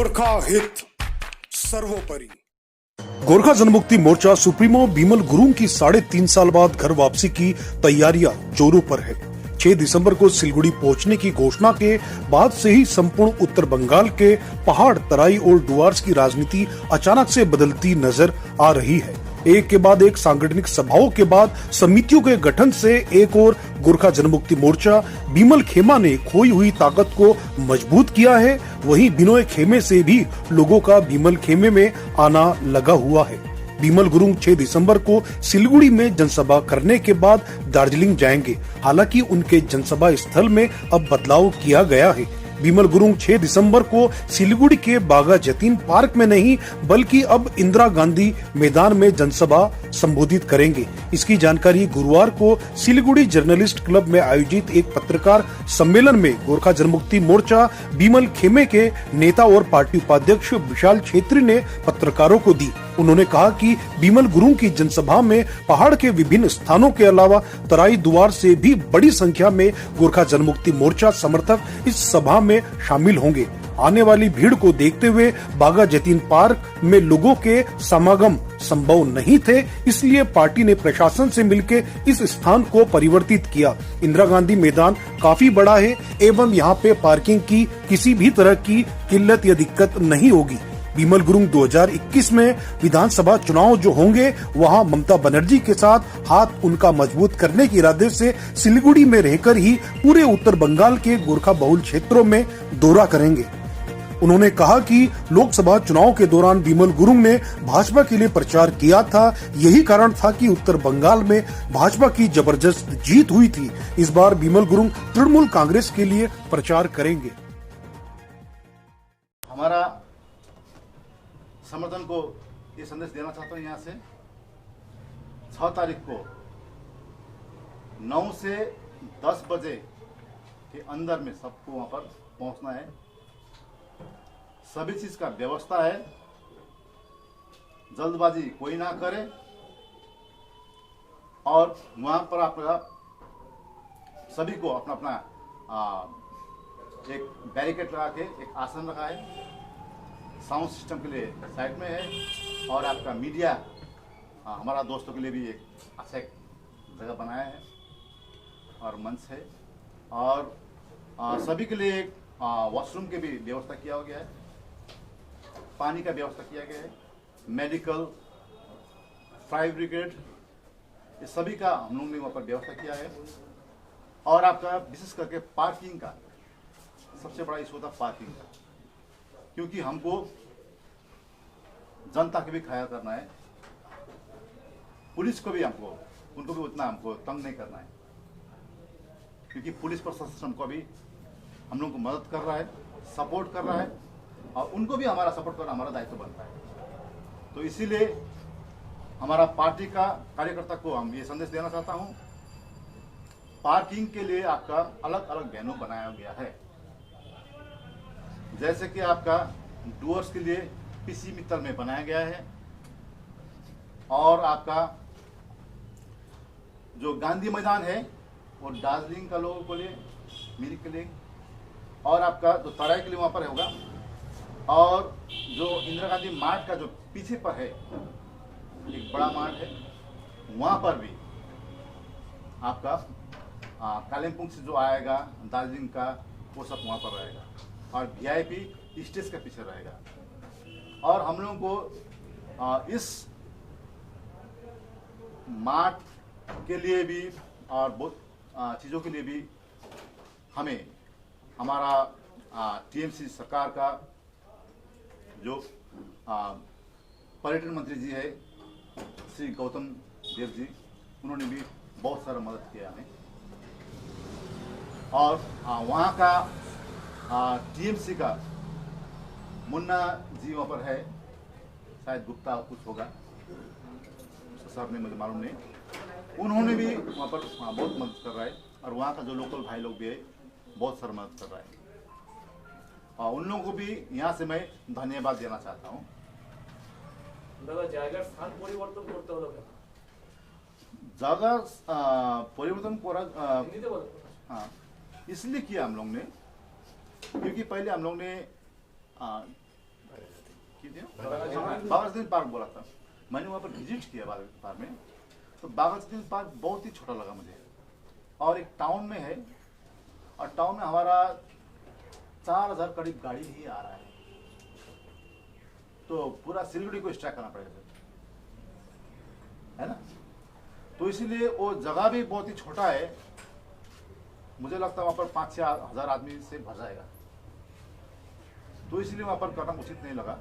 गोरखा हित सर्वोपरि। गोरखा जनमुक्ति मोर्चा सुप्रीमो बिमल गुरुंग की 3.5 साल बाद घर वापसी की तैयारियां जोरों पर है। 6 दिसंबर को सिलगुड़ी पहुंचने की घोषणा के बाद से ही संपूर्ण उत्तर बंगाल के पहाड़, तराई और डुआर्स की राजनीति अचानक से बदलती नजर आ रही है। एक के बाद एक सांगठनिक सभाओं के बाद समितियों के गठन से एक और गोरखा जनमुक्ति मोर्चा बिमल खेमा ने खोई हुई ताकत को मजबूत किया है। वहीं बिनोय खेमे से भी लोगों का बिमल खेमे में आना लगा हुआ है। बिमल गुरुंग 6 दिसंबर को सिलगुड़ी में जनसभा करने के बाद दार्जिलिंग जाएंगे। हालांकि उनके जनसभा स्थल में अब बदलाव किया गया है। बिमल गुरुंग 6 दिसंबर को सिलगुड़ी के बागा जतीन पार्क में नहीं बल्कि अब इंदिरा गांधी मैदान में जनसभा संबोधित करेंगे। इसकी जानकारी गुरुवार को सिलगुड़ी जर्नलिस्ट क्लब में आयोजित एक पत्रकार सम्मेलन में गोरखा जनमुक्ति मोर्चा बिमल खेमे के नेता और पार्टी उपाध्यक्ष विशाल छेत्री ने पत्रकारों को दी। उन्होंने कहा कि बिमल गुरुंग की जनसभा में पहाड़ के विभिन्न स्थानों के अलावा तराई दुआर से भी बड़ी संख्या में गोरखा जनमुक्ति मोर्चा समर्थक इस सभा में शामिल होंगे। आने वाली भीड़ को देखते हुए बागा जतीन पार्क में लोगों के समागम संभव नहीं थे, इसलिए पार्टी ने प्रशासन से मिलकर इस स्थान को परिवर्तित किया। इंदिरा गांधी मैदान काफी बड़ा है एवं यहाँ पे पार्किंग की किसी भी तरह की किल्लत या दिक्कत नहीं होगी। बिमल गुरुंग 2021 में विधानसभा चुनाव जो होंगे वहां ममता बनर्जी के साथ हाथ उनका मजबूत करने के इरादे से सिलीगुड़ी में रहकर ही पूरे उत्तर बंगाल के गोरखा बहुल क्षेत्रों में दौरा करेंगे। उन्होंने कहा कि लोकसभा चुनाव के दौरान बिमल गुरुंग ने भाजपा के लिए प्रचार किया था। यही कारण था कि उत्तर बंगाल में भाजपा की जबरदस्त जीत हुई थी। इस बार बिमल गुरुंग तृणमूल कांग्रेस के लिए प्रचार करेंगे। हमारा समर्थन को ये संदेश देना चाहता हूँ यहाँ से 6 तारीख को 9 से 10 बजे के अंदर में सबको वहाँ पर पहुँचना है। सभी चीज़ का व्यवस्था है, जल्दबाजी कोई ना करे और वहाँ पर आपका सभी को अपना अपना एक बैरिकेड लगा के एक आसन रखा है। साउंड सिस्टम के लिए साइड में है और आपका मीडिया हमारा दोस्तों के लिए भी एक अच्छा जगह बनाया है और मंच है और सभी के लिए एक वॉशरूम की भी व्यवस्था किया गया है, पानी का व्यवस्था किया गया है, मेडिकल, फायर ब्रिगेड, ये सभी का हम लोगों ने वहाँ पर व्यवस्था किया है। और आपका विशेष करके पार्किंग का सबसे बड़ा इशू था पार्किंग का, क्योंकि हमको जनता के भी ख्याल करना है, पुलिस को भी उनको भी उतना हमको तंग नहीं करना है, क्योंकि पुलिस प्रशासन को भी हम लोग को मदद कर रहा है, सपोर्ट कर रहा है और उनको भी हमारा सपोर्ट करना हमारा दायित्व बनता है। तो इसीलिए हमारा पार्टी का कार्यकर्ता को हम ये संदेश देना चाहता हूँ, पार्किंग के लिए आपका अलग अलग वेन्यू बनाया गया है। जैसे कि आपका डुअर्स के लिए पीसी मित्तल में बनाया गया है और आपका जो गांधी मैदान है वो दार्जिलिंग का लोगों के लिए, मिरिक के लिए, और आपका जो तराई के लिए वहाँ पर होगा और जो इंदिरा गांधी मार्ट का जो पीछे पर है एक बड़ा मार्ट है, वहाँ पर भी आपका कालिम्पोंग से जो आएगा दार्जिलिंग का वो सब वहाँ पर रहेगा और वीआईपी स्टेज के पीछे रहेगा। और हम लोगों को इस मार्ट के लिए भी और बहुत चीज़ों के लिए भी हमें हमारा टीएमसी सरकार का जो पर्यटन मंत्री जी है श्री गौतम देव जी, उन्होंने भी बहुत सारा मदद किया हमें। और वहाँ का टीएमसी का मुन्ना जी वहाँ पर है, शायद गुप्ता कुछ होगा, सर ने मुझे मालूम नहीं, उन्होंने भी वहाँ पर बहुत मदद कर रहा है और वहाँ का जो लोकल भाई लोग भी है बहुत सारा मदद कर रहा है और उन लोगों को भी यहाँ से मैं धन्यवाद देना चाहता हूँ। जगह परिवर्तन इसलिए किया हम लोग ने, क्योंकि पहले हम लोग ने बाघाजतीन पार्क बोला था, मैंने वहाँ पर विजिट किया बाघाजतीन पार्क में। तो बाघाजतीन पार्क बहुत ही छोटा लगा मुझे, और एक टाउन में है, और टाउन में हमारा 4000 करीब गाड़ी ही आ रहा है, तो पूरा सिलगुड़ी को स्ट्रैक करना पड़ेगा, है ना। तो इसीलिए वो जगह भी बहुत ही छोटा है, मुझे लगता है वहाँ पर 5-6 हज़ार आदमी से भर जाएगा, तो इसलिए वहाँ पर करना उचित नहीं लगा।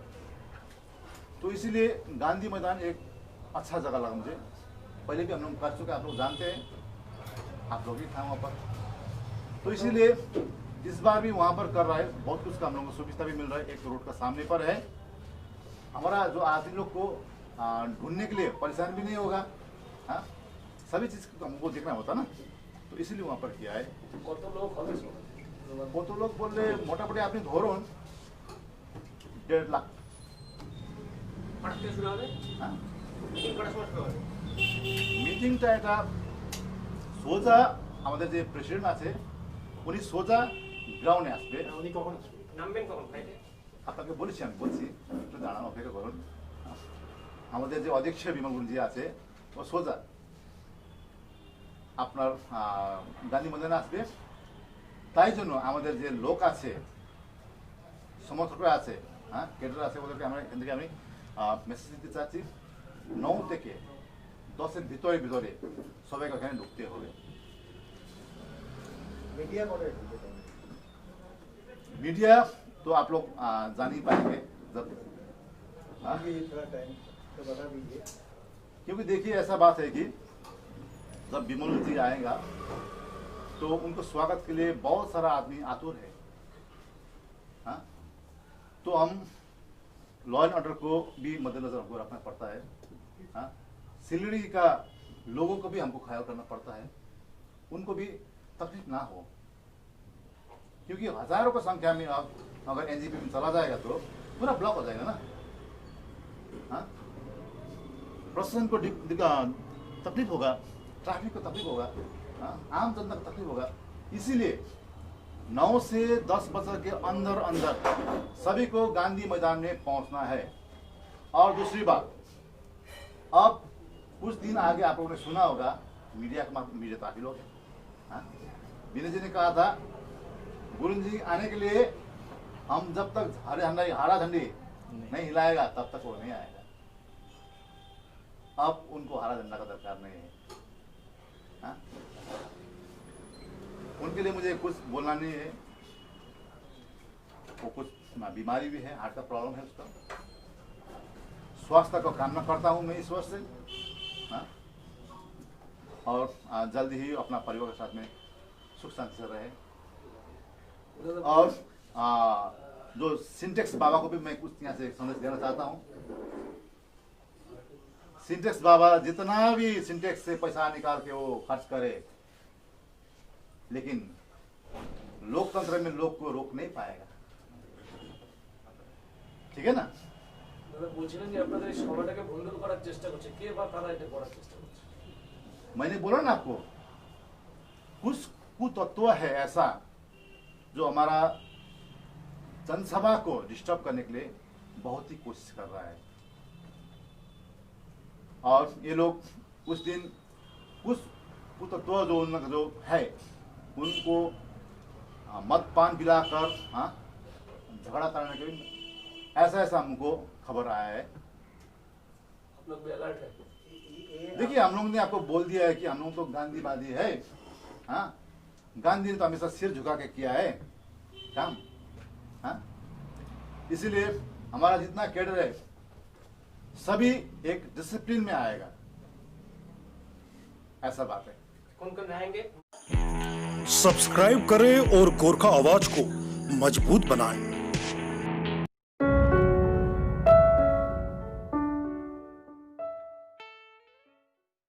तो इसीलिए गांधी मैदान एक अच्छा जगह लगा मुझे। पहले भी हम लोग कर चुके, आप लोग जानते हैं, आप लोग ही था वहाँ पर। तो इसीलिए इस बार भी वहाँ पर कर रहा है, बहुत कुछ का हम लोगों को सुविधा भी मिल रहा है। एक रोड का सामने पर है, हमारा जो आदमी लोग को ढूंढने के लिए परेशान भी नहीं होगा, हाँ, सभी चीज़ को हमको देखना होता ना, तो इसीलिए वहाँ पर किया है। वो तो लोग बोल रहे मोटामोटी आपने धोरण 1.5 लाख। মিটিংটা এটা সোজা আমাদের যে প্রেসিডেন্ট আছে উনি সোজা গ্রাউন্ডে আসবে। উনি কখন আসবে, নামবেন কখন ফ্লাইটে? আপনাকে বলেছি, আমি বলছি, একটু দাঁড়ান, অপেক্ষা করুন। আমাদের যে অধ্যক্ষ বিমল জি আছে ও সোজা আপনার গান্ধী ময়দানে আসবে। তাই জন্য আমাদের যে লোক আছে, সমর্থকরা আছে, হ্যাঁ, ক্যাডার আছে, ওদেরকে আমরা এখান থেকে আমি মেসেজ দিতে চাচ্ছি, 9 থেকে 10-এর ভিতরে সবাইকে ওখানে ঢুকতে হবে। मीडिया तो आप लोग जान ही पाएंगे जब, हाँ? क्योंकि देखिए ऐसा बात है कि जब विमल जी आएगा तो उनको स्वागत के लिए बहुत सारा आदमी आतुर है, हाँ? तो हम लॉ एंड ऑर्डर को भी मद्देनजर हमको रखना पड़ता है, हाँ? सिलगुड़ी का लोगों को भी हमको ख्याल करना पड़ता है, उनको भी तकलीफ ना हो, क्योंकि हजारों की संख्या में अब अगर एनजीपी में चला जाएगा तो पूरा ब्लॉक हो जाएगा ना, हाँ? प्रशासन को तकलीफ होगा, ट्रैफिक को तकलीफ होगा, हाँ? आम जनता को तकलीफ होगा। इसीलिए 9 से 10 बजे के अंदर सभी को गांधी मैदान में पहुंचना है। और दूसरी बात, अब कुछ दिन आगे आप लोगों ने सुना होगा, मीडिया तो आप ही लोग हैं, हाँ? विनय जी ने कहा था गुरु जी आने के लिए हम जब तक हरा झंडी नहीं हिलाएगा तब तक वो नहीं आएगा। अब उनको हरा झंडा का दरकार नहीं है, हाँ? उनके लिए मुझे कुछ बोलना नहीं है, वो कुछ बीमारी भी है, हार्ट का प्रॉब्लम है उसका, स्वास्थ्य का कामना करता हूँ मैं ईश्वर से, हाँ? और जल्दी ही अपना परिवार के साथ में सुख शांति से रहे। और जो सिंटेक्स बाबा को भी मैं कुछ यहाँ से संदेश देना चाहता हूँ। सिंटेक्स बाबा जितना भी सिंटेक्स से पैसा निकाल के वो खर्च करे, लेकिन लोकतंत्र में लोग को रोक नहीं पाएगा, ठीक है ना। বলছিলেন যে আপনাদের এই সভাটাকে ভণ্ডুল করার চেষ্টা করছে, কে বা কারা এটা করার চেষ্টা করছে? मैंने बोला ना आपको, कुछ कुतत्व है ऐसा जो हमारा जनसभा को डिस्टर्ब करने के लिए बहुत ही कोशिश कर रहा है। और ये लोग उस दिन कुछ कुतत्व जो उनका जो है उनको मदपान पिलाकर, हाँ, झगड़ा करने के लिए ऐसा हमको खबर आया है। आप लोग भी अलर्ट है? देखिए हम लोग ने आपको बोल दिया है कि हम लोग तो गांधीवादी है, हाँ? गांधी ने तो हमेशा सिर झुका के किया है काम, हाँ? इसीलिए हमारा जितना कैडर है सभी एक डिसिप्लिन में आएगा, ऐसा बात है। कौन आएंगे? सब्सक्राइब करें और गोरखा आवाज को मजबूत बनाएं।